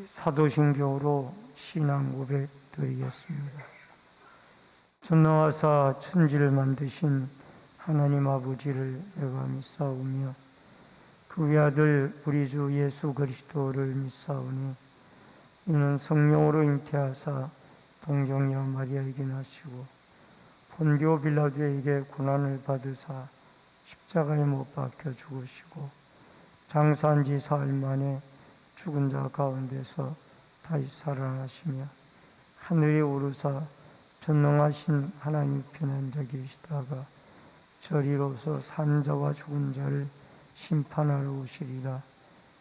사도신경으로 신앙 고백 드리겠습니다. 전능하사 천지를 만드신 하나님 아버지를 내가 믿사오며 그 외아들 우리 주 예수 그리스도를 믿사오니 이는 성령으로 잉태하사 동정녀 마리아에게 나시고 본디오 빌라도에게 고난을 받으사 십자가에 못 박혀 죽으시고 장사한 지 사흘 만에 죽은 자 가운데서 다시 살아나시며 하늘에 오르사 전능하신 하나님 편한 계시다가 저리로서 산 자와 죽은 자를 심판하러 오시리라.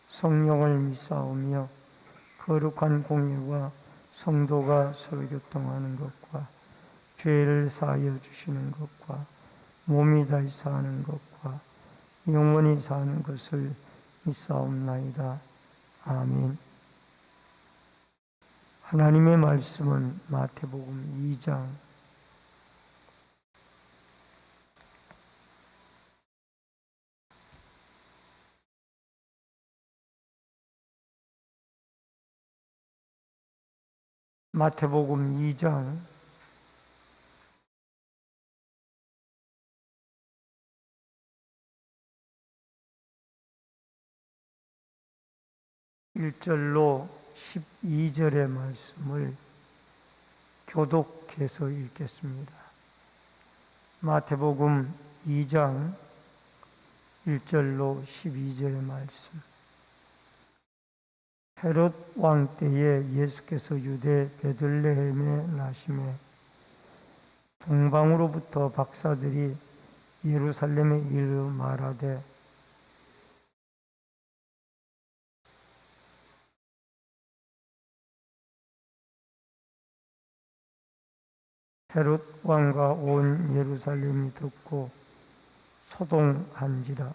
성령을 믿사오며 거룩한 공예와 성도가 서로 교통하는 것과 죄를 사하여 주시는 것과 몸이 다시 사는 것과 영원히 사는 것을 믿사옵나이다. 아멘. 하나님의 말씀은 마태복음 2장 마태복음 2장 1절로 12절의 말씀을 교독해서 읽겠습니다. 마태복음 2장 1절로 12절의 말씀. 헤롯 왕 때에 예수께서 유대 베들레헴에 나심에 동방으로부터 박사들이 예루살렘에 이르러 말하되 헤롯 왕과 온 예루살렘이 듣고 소동한지라.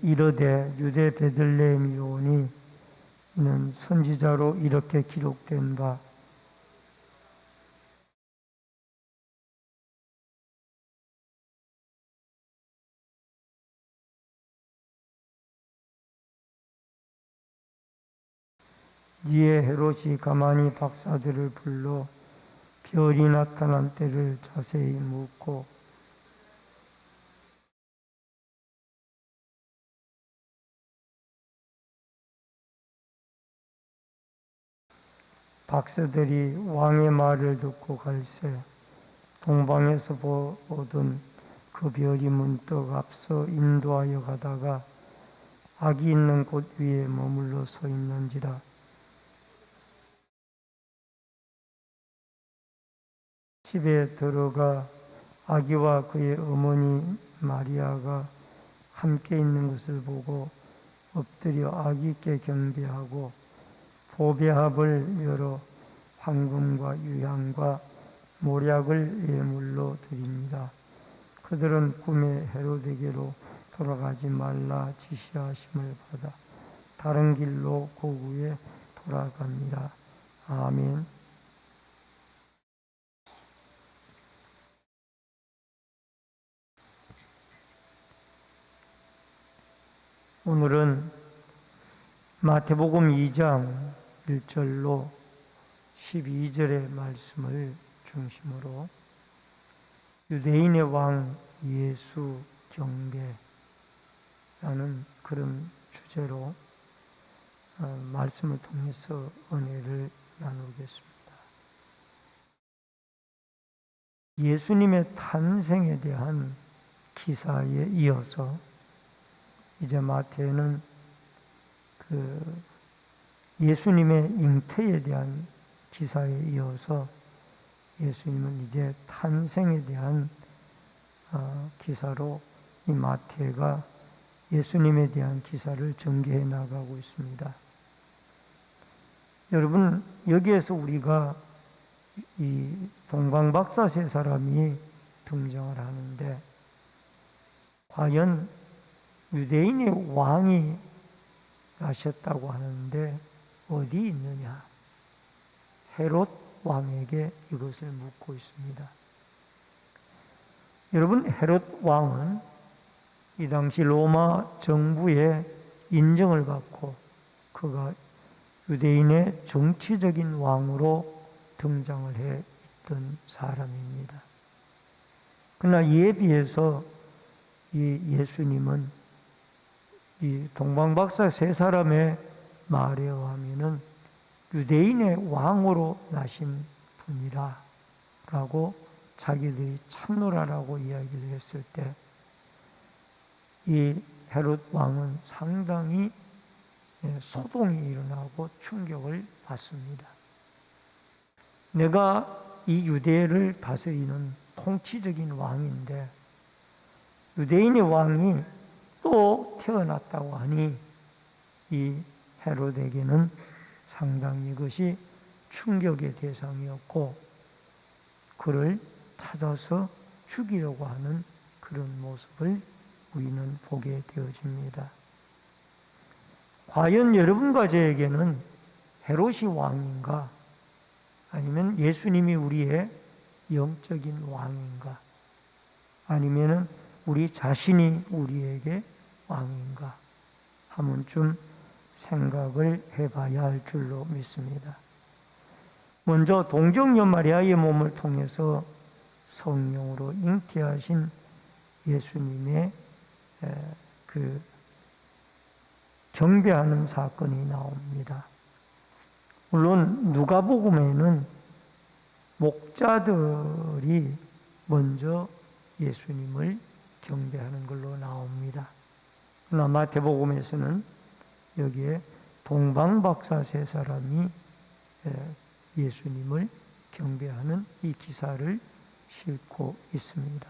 이르되 유대 베들레헴이 오니 이는 선지자로 이렇게 기록된 바 이에 헤롯이 가만히 박사들을 불러 별이 나타난 때를 자세히 묻고 박사들이 왕의 말을 듣고 갈새 동방에서 보던 그 별이 문득 앞서 인도하여 가다가 아기 있는 곳 위에 머물러 서 있는지라. 집에 들어가 아기와 그의 어머니 마리아가 함께 있는 것을 보고 엎드려 아기께 경배하고 보배합을 열어 황금과 유향과 몰약을 예물로 드립니다. 그들은 꿈에 헤롯에게로 돌아가지 말라 지시하심을 받아 다른 길로 고국에 돌아갑니다. 아멘. 오늘은 마태복음 2장 1절로 12절의 말씀을 중심으로 유대인의 왕 예수 경배라는 그런 주제로 말씀을 통해서 은혜를 나누겠습니다. 예수님의 탄생에 대한 기사에 이어서 이제 마태는 그 예수님의 잉태에 대한 기사에 이어서 예수님은 이제 탄생에 대한 기사로 이 마태가 예수님에 대한 기사를 전개해 나가고 있습니다. 여러분, 여기에서 우리가 이 동방박사 세 사람이 등장을 하는데 과연 유대인의 왕이 나셨다고 하는데 어디 있느냐? 헤롯 왕에게 이것을 묻고 있습니다. 여러분, 헤롯 왕은 이 당시 로마 정부의 인정을 받고 그가 유대인의 정치적인 왕으로 등장을 해 있던 사람입니다. 그러나 이에 비해서 이 예수님은 이 동방박사 세 사람의 말에 의하면은 유대인의 왕으로 나신 분이라 라고 자기들이 참노라라고 이야기를 했을 때 이 헤롯 왕은 상당히 소동이 일어나고 충격을 받습니다. 내가 이 유대를 다스리는 통치적인 왕인데 유대인의 왕이 또 태어났다고 하니 이 헤롯에게는 상당히 이것이 충격의 대상이었고 그를 찾아서 죽이려고 하는 그런 모습을 우리는 보게 되어집니다. 과연 여러분과 저에게는 헤롯이 왕인가? 아니면 예수님이 우리의 영적인 왕인가? 아니면 우리 자신이 우리에게 왕인가? 한 번쯤 생각을 해봐야 할 줄로 믿습니다. 먼저 동정녀 마리아의 몸을 통해서 성령으로 잉태하신 예수님의 그 경배하는 사건이 나옵니다. 물론 누가복음에는 목자들이 먼저 예수님을 경배하는 걸로 나옵니다. 그러나 마태복음에서는 여기에 동방박사 세 사람이 예수님을 경배하는 이 기사를 싣고 있습니다.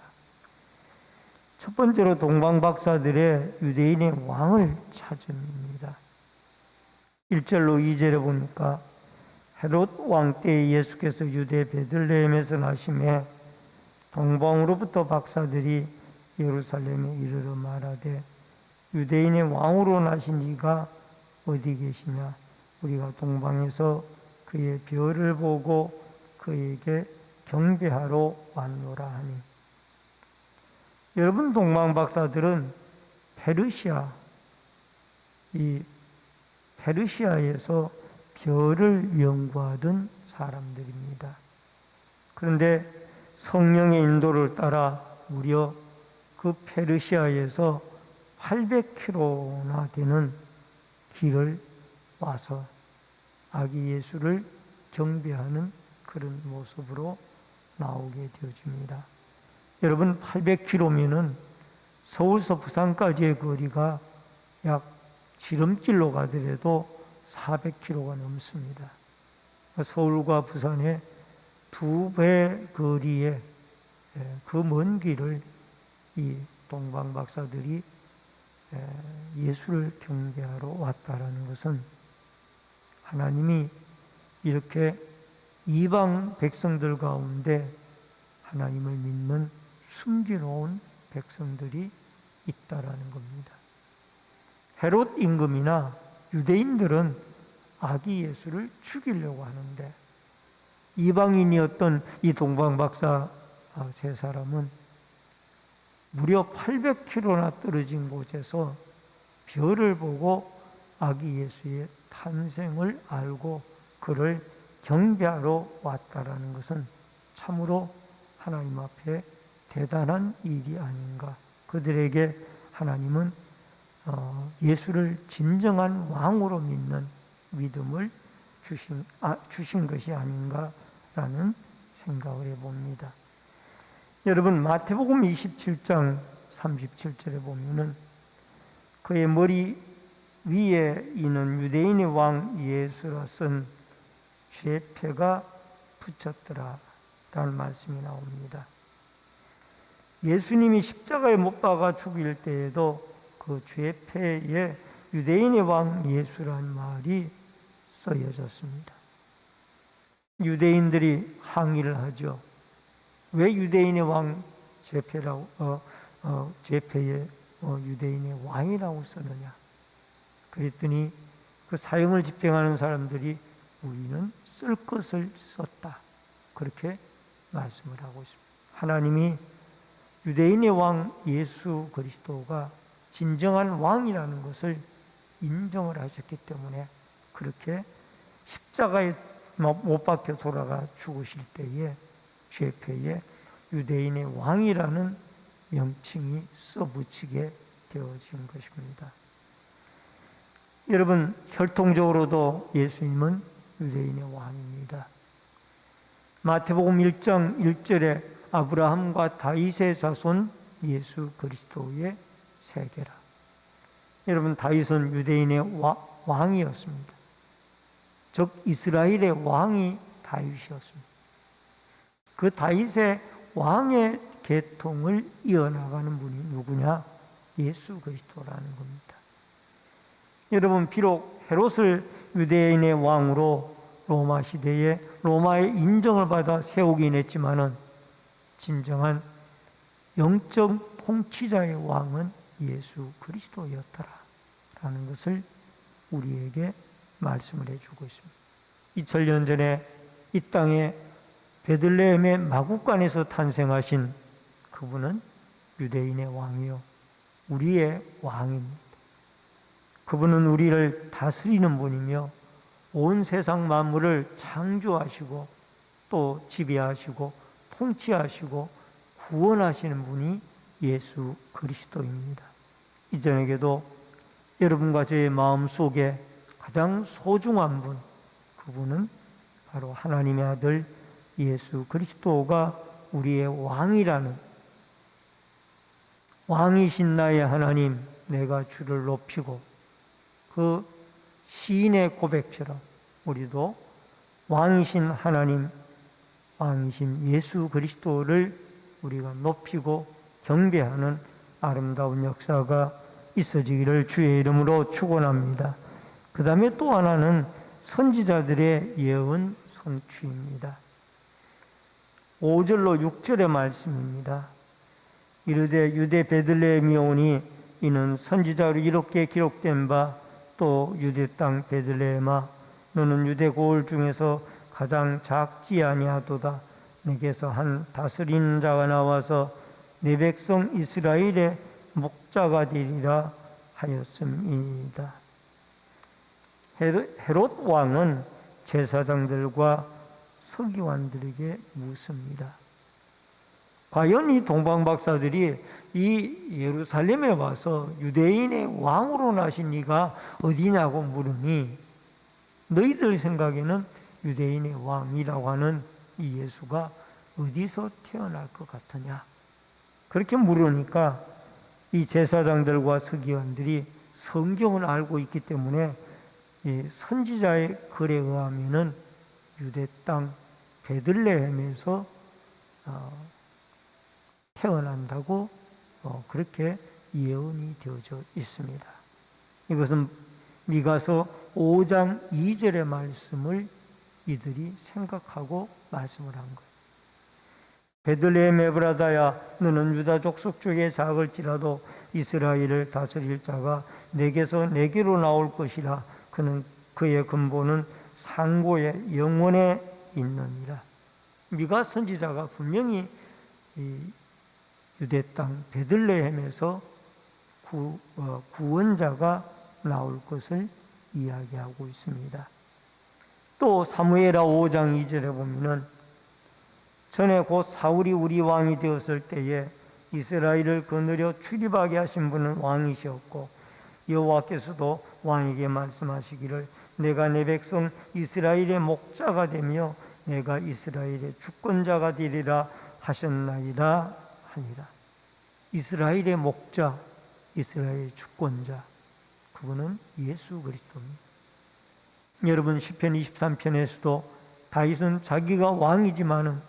첫 번째로 동방박사들의 유대인의 왕을 찾음입니다. 1절로 2절에 보니까 헤롯 왕 때에 예수께서 유대 베들레헴에서 나심에 동방으로부터 박사들이 예루살렘에 이르러 말하되 유대인의 왕으로 나신 이가 어디 계시냐? 우리가 동방에서 그의 별을 보고 그에게 경배하러 왔노라 하니. 여러분, 동방박사들은 페르시아에서 별을 연구하던 사람들입니다. 그런데 성령의 인도를 따라 무려 그 페르시아에서 800km나 되는 길을 와서 아기 예수를 경배하는 그런 모습으로 나오게 되어집니다. 여러분, 800km면은 서울서 부산까지의 거리가 약 지름길로 가더라도 400km가 넘습니다. 서울과 부산의 2배 거리에 그 먼 길을 이 동방박사들이 예수를 경배하러 왔다라는 것은 하나님이 이렇게 이방 백성들 가운데 하나님을 믿는 숨겨놓은 백성들이 있다라는 겁니다. 헤롯 임금이나 유대인들은 아기 예수를 죽이려고 하는데 이방인이었던 이 동방박사 세 사람은 무려 800km나 떨어진 곳에서 별을 보고 아기 예수의 탄생을 알고 그를 경배하러 왔다라는 것은 참으로 하나님 앞에 대단한 일이 아닌가. 그들에게 하나님은 예수를 진정한 왕으로 믿는 믿음을 주신 것이 아닌가라는 생각을 해봅니다. 여러분, 마태복음 27장 37절에 보면은 그의 머리 위에 있는 유대인의 왕 예수라 쓴 죄패가 붙였더라 라는 말씀이 나옵니다. 예수님이 십자가에 못 박아 죽일 때에도 그 죄패에 유대인의 왕 예수라는 말이 써여졌습니다. 유대인들이 항의를 하죠. 왜 유대인의 왕 죄패에 유대인의 왕이라고 쓰느냐? 그랬더니 그 사형을 집행하는 사람들이 우리는 쓸 것을 썼다. 그렇게 말씀을 하고 있습니다. 하나님이 유대인의 왕 예수 그리스도가 진정한 왕이라는 것을 인정을 하셨기 때문에 그렇게 십자가에 못 박혀 돌아가 죽으실 때에 죄패에 유대인의 왕이라는 명칭이 써붙이게 되어진 것입니다. 여러분, 혈통적으로도 예수님은 유대인의 왕입니다. 마태복음 1장 1절에 아브라함과 다윗의 자손 예수 그리스도의 세계라. 여러분, 다윗은 유대인의 왕이었습니다. 즉 이스라엘의 왕이 다윗이었습니다. 그 다윗의 왕의 계통을 이어나가는 분이 누구냐? 예수 그리스도라는 겁니다. 여러분, 비록 헤롯을 유대인의 왕으로 로마 시대에 로마의 인정을 받아 세우긴 했지만은 진정한 영적 통치자의 왕은 예수 그리스도였더라라는 것을 우리에게 말씀을 해주고 있습니다. 2000년 전에 이 땅에 베들레헴의 마구간에서 탄생하신 그분은 유대인의 왕이요 우리의 왕입니다. 그분은 우리를 다스리는 분이며 온 세상 만물을 창조하시고 또 지배하시고 통치하시고 구원하시는 분이 예수 그리스도입니다. 이 저녁에도 여러분과 저의 마음 속에 가장 소중한 분, 그분은 바로 하나님의 아들 예수 그리스도가 우리의 왕이라는, 왕이신 나의 하나님 내가 주를 높이고, 그 시인의 고백처럼 우리도 왕이신 하나님, 왕이신 예수 그리스도를 우리가 높이고 경배하는 아름다운 역사가 있어지기를 주의 이름으로 축원합니다. 그 다음에 또 하나는 선지자들의 예언 성취입니다. 5절로 6절의 말씀입니다. 이르되 유대 베들레헴이 오니 이는 선지자로 이렇게 기록된 바, 또 유대 땅 베들레헴아 너는 유대 고을 중에서 가장 작지 아니하도다. 내게서 한 다스리는 자가 나와서 내 백성 이스라엘의 목자가 되리라 하였음이니이다. 헤롯 왕은 제사장들과 서기관들에게 묻습니다. 과연 이 동방박사들이 이 예루살렘에 와서 유대인의 왕으로 나신 이가 어디냐고 물으니, 너희들 생각에는 유대인의 왕이라고 하는 이 예수가 어디서 태어날 것 같으냐? 그렇게 물으니까 이 제사장들과 서기관들이 성경을 알고 있기 때문에 이 선지자의 글에 의하면은 유대 땅 베들레헴에서 태어난다고 그렇게 예언이 되어져 있습니다. 이것은 미가서 5장 2절의 말씀을 이들이 생각하고 말씀을 한 거예요. 베들레헴 에브라다야 너는 유다 족속 중에 작을지라도 이스라엘을 다스릴 자가 내게서 내게로 나올 것이라. 그는 그의 근본은 상고의 영원에 있느니라. 미가 선지자가 분명히 이 유대 땅 베들레헴에서 구원자가 나올 것을 이야기하고 있습니다. 또 사무엘하 5장 2절에 보면은 전에 곧 사울이 우리 왕이 되었을 때에 이스라엘을 거느려 출입하게 하신 분은 왕이셨고 여호와께서도 왕에게 말씀하시기를 내가 내 백성 이스라엘의 목자가 되며 내가 이스라엘의 주권자가 되리라 하셨나이다 하니라. 이스라엘의 목자, 이스라엘의 주권자, 그분은 예수 그리스도입니다. 여러분, 시편 23편에서도 다윗은 자기가 왕이지만은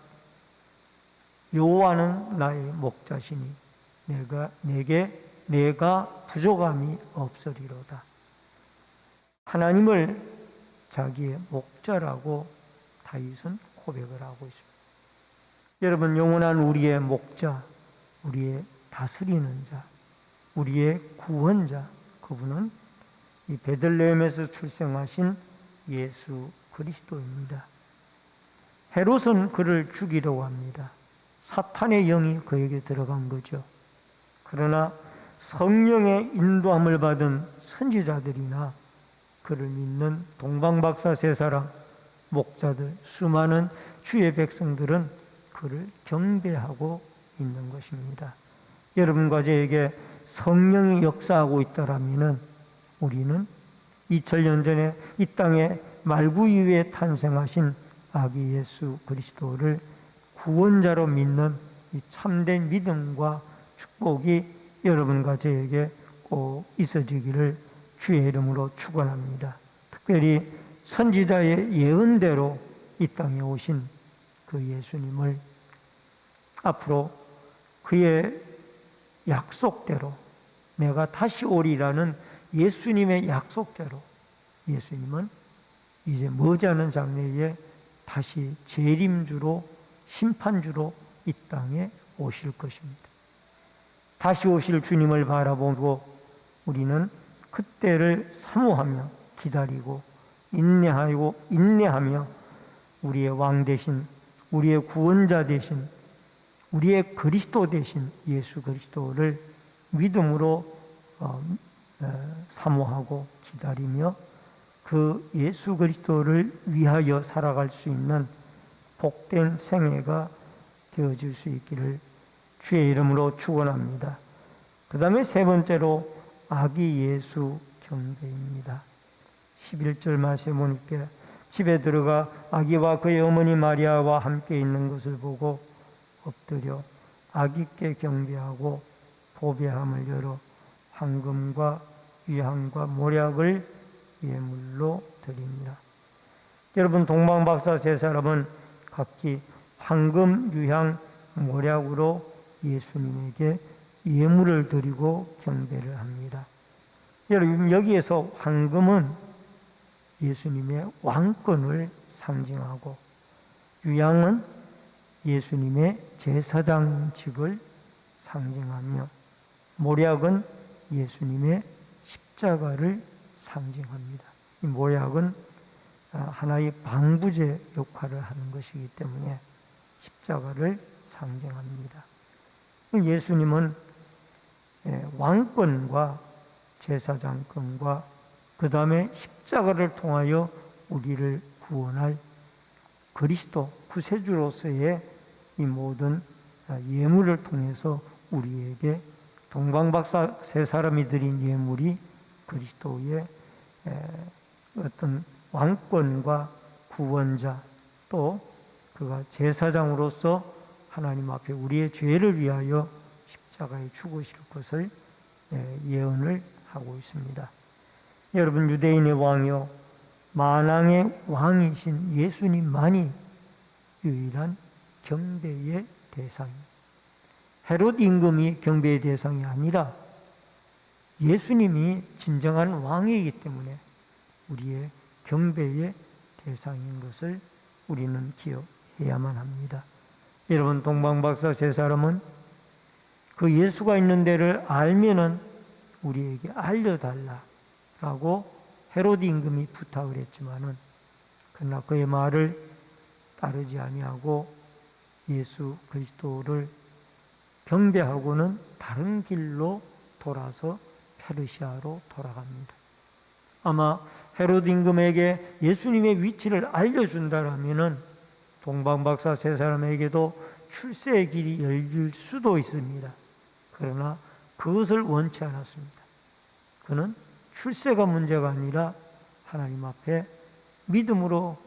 여호와는 나의 목자시니 내가 부족함이 없으리로다. 하나님을 자기의 목자라고 다윗은 고백을 하고 있습니다. 여러분, 영원한 우리의 목자, 우리의 다스리는 자, 우리의 구원자, 그분은 이 베들레헴에서 출생하신 예수 그리스도입니다. 헤롯은 그를 죽이려고 합니다. 사탄의 영이 그에게 들어간 거죠. 그러나 성령의 인도함을 받은 선지자들이나 그를 믿는 동방박사 세 사람, 목자들, 수많은 주의 백성들은 그를 경배하고 있는 것입니다. 여러분과 저에게 성령이 역사하고 있다라면 우리는 2000년 전에 이 땅에 말구 이후에 탄생하신 아기 예수 그리스도를 구원자로 믿는 이 참된 믿음과 축복이 여러분과 저에게 꼭 있어지기를 주의 이름으로 축원합니다. 특별히 선지자의 예언대로 이 땅에 오신 그 예수님을 앞으로 그의 약속대로 내가 다시 오리라는 예수님의 약속대로 예수님은 이제 머지않은 장래에 다시 재림주로 심판주로 이 땅에 오실 것입니다. 다시 오실 주님을 바라보고 우리는 그때를 사모하며 기다리고 인내하며 우리의 왕 대신 우리의 구원자 대신 우리의 그리스도 대신 예수 그리스도를 믿음으로 사모하고 기다리며 그 예수 그리스도를 위하여 살아갈 수 있는 복된 생애가 되어질 수 있기를 주의 이름으로 축원합니다. 그 다음에 세 번째로 아기 예수 경배입니다. 11절 말씀에 보니까 집에 들어가 아기와 그의 어머니 마리아와 함께 있는 것을 보고 엎드려 아기께 경배하고 보배함을 열어 황금과 유향과 모략을 예물로 드립니다. 여러분 동방박사 세 사람은 각기 황금, 유향, 모략으로 예수님에게 예물을 드리고 경배를 합니다. 여러분 여기에서 황금은 예수님의 왕권을 상징하고 유향은 예수님의 제사장직을 상징하며 모략은 예수님의 십자가를 상징합니다. 이 모략은 하나의 방부제 역할을 하는 것이기 때문에 십자가를 상징합니다. 예수님은 왕권과 제사장권과 그 다음에 십자가를 통하여 우리를 구원할 그리스도 구세주로서의 이 모든 예물을 통해서 우리에게 동방박사 세 사람이 드린 예물이 그리스도의 어떤 왕권과 구원자 또 그가 제사장으로서 하나님 앞에 우리의 죄를 위하여 십자가에 죽으실 것을 예언을 하고 있습니다. 여러분 유대인의 왕이요 만왕의 왕이신 예수님만이 유일한 경배의 대상입니다. 헤롯 임금이 경배의 대상이 아니라 예수님이 진정한 왕이기 때문에 우리의 경배의 대상인 것을 우리는 기억해야만 합니다. 여러분 동방박사 세 사람은 그 예수가 있는 데를 알면은 우리에게 알려달라라고 헤롯 임금이 부탁을 했지만은 그러나 그의 말을 따르지 아니하고 예수 그리스도를 경배하고는 다른 길로 돌아서 페르시아로 돌아갑니다. 아마 헤롯 임금에게 예수님의 위치를 알려준다라면은 동방박사 세 사람에게도 출세의 길이 열릴 수도 있습니다. 그러나 그것을 원치 않았습니다. 그는 출세가 문제가 아니라 하나님 앞에 믿음으로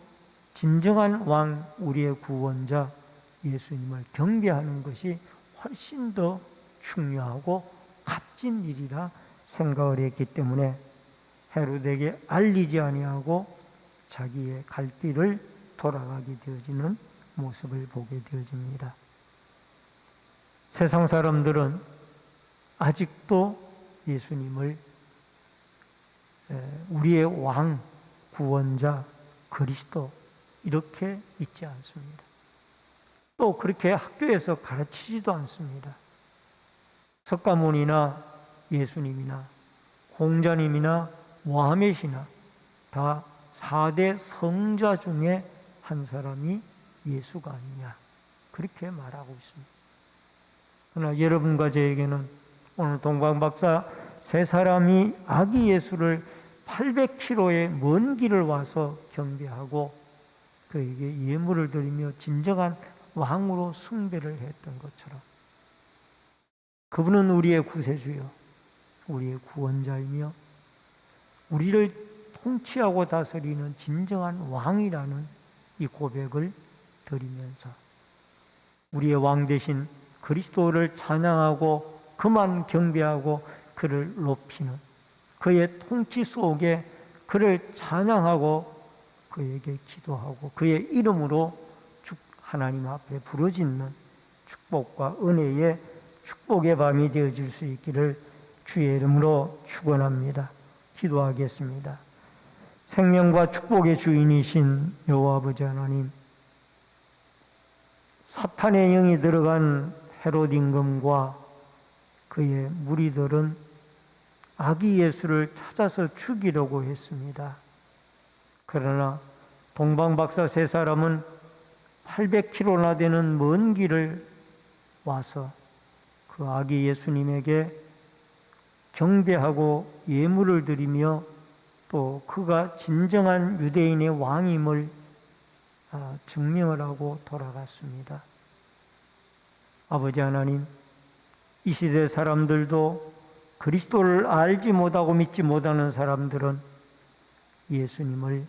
진정한 왕, 우리의 구원자 예수님을 경배하는 것이 훨씬 더 중요하고 값진 일이라 생각을 했기 때문에 헤롯에게 알리지 아니하고 자기의 갈 길을 돌아가게 되어지는 모습을 보게 되어집니다. 세상 사람들은 아직도 예수님을 우리의 왕, 구원자, 그리스도 이렇게 믿지 않습니다. 또 그렇게 학교에서 가르치지도 않습니다. 석가모니나 예수님이나 공자님이나 모하멧이나 다 4대 성자 중에 한 사람이 예수가 아니냐 그렇게 말하고 있습니다. 그러나 여러분과 저에게는 오늘 동방박사 세 사람이 아기 예수를 800km의 먼 길을 와서 경배하고 그에게 예물을 드리며 진정한 왕으로 숭배를 했던 것처럼 그분은 우리의 구세주요, 우리의 구원자이며 우리를 통치하고 다스리는 진정한 왕이라는 이 고백을 드리면서 우리의 왕 대신 그리스도를 찬양하고 그만 경배하고 그를 높이는 그의 통치 속에 그를 찬양하고 그에게 기도하고 그의 이름으로 하나님 앞에 부르짖는 축복과 은혜의 축복의 밤이 되어질 수 있기를 주의 이름으로 축원합니다. 기도하겠습니다. 생명과 축복의 주인이신 여호와 아버지 하나님, 사탄의 영이 들어간 헤롯 임금과 그의 무리들은 아기 예수를 찾아서 죽이려고 했습니다. 그러나 동방박사 세 사람은 800km나 되는 먼 길을 와서 그 아기 예수님에게 경배하고 예물을 드리며 또 그가 진정한 유대인의 왕임을 증명을 하고 돌아갔습니다. 아버지 하나님, 이 시대 사람들도 그리스도를 알지 못하고 믿지 못하는 사람들은 예수님을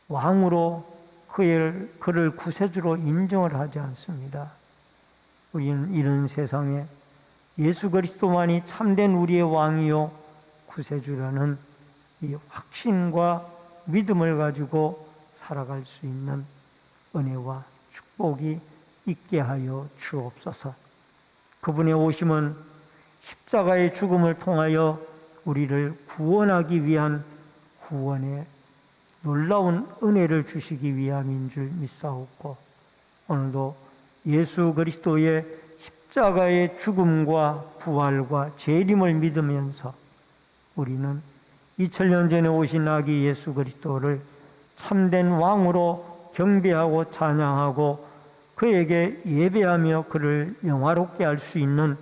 왕으로 그를 구세주로 인정을 하지 않습니다. 우리는 이런 세상에 예수 그리스도만이 참된 우리의 왕이요 구세주라는 이 확신과 믿음을 가지고 살아갈 수 있는 은혜와 축복이 있게 하여 주옵소서. 그분의 오심은 십자가의 죽음을 통하여 우리를 구원하기 위한 구원의 놀라운 은혜를 주시기 위함인 줄 믿사옵고, 오늘도 예수 그리스도의 십자가의 죽음과 부활과 재림을 믿으면서 우리는 2000년 전에 오신 아기 예수 그리스도를 참된 왕으로 경배하고 찬양하고 그에게 예배하며 그를 영화롭게 할 수 있는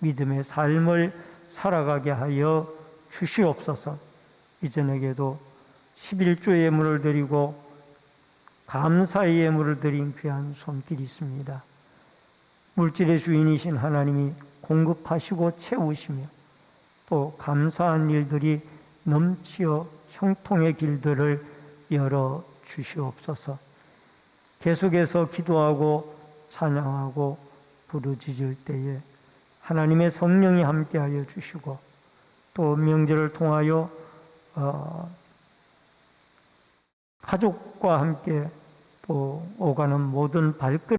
믿음의 삶을 살아가게 하여 주시옵소서. 이전에게도 11조 예물을 드리고 감사의 예물을 드린 귀한 손길이 있습니다. 물질의 주인이신 하나님이 공급하시고 채우시며 또 감사한 일들이 넘치어 형통의 길들을 열어 주시옵소서. 계속해서 기도하고 찬양하고 부르짖을 때에 하나님의 성령이 함께하여 주시고 또 명절을 통하여 가족과 함께 또 오가는 모든 발걸음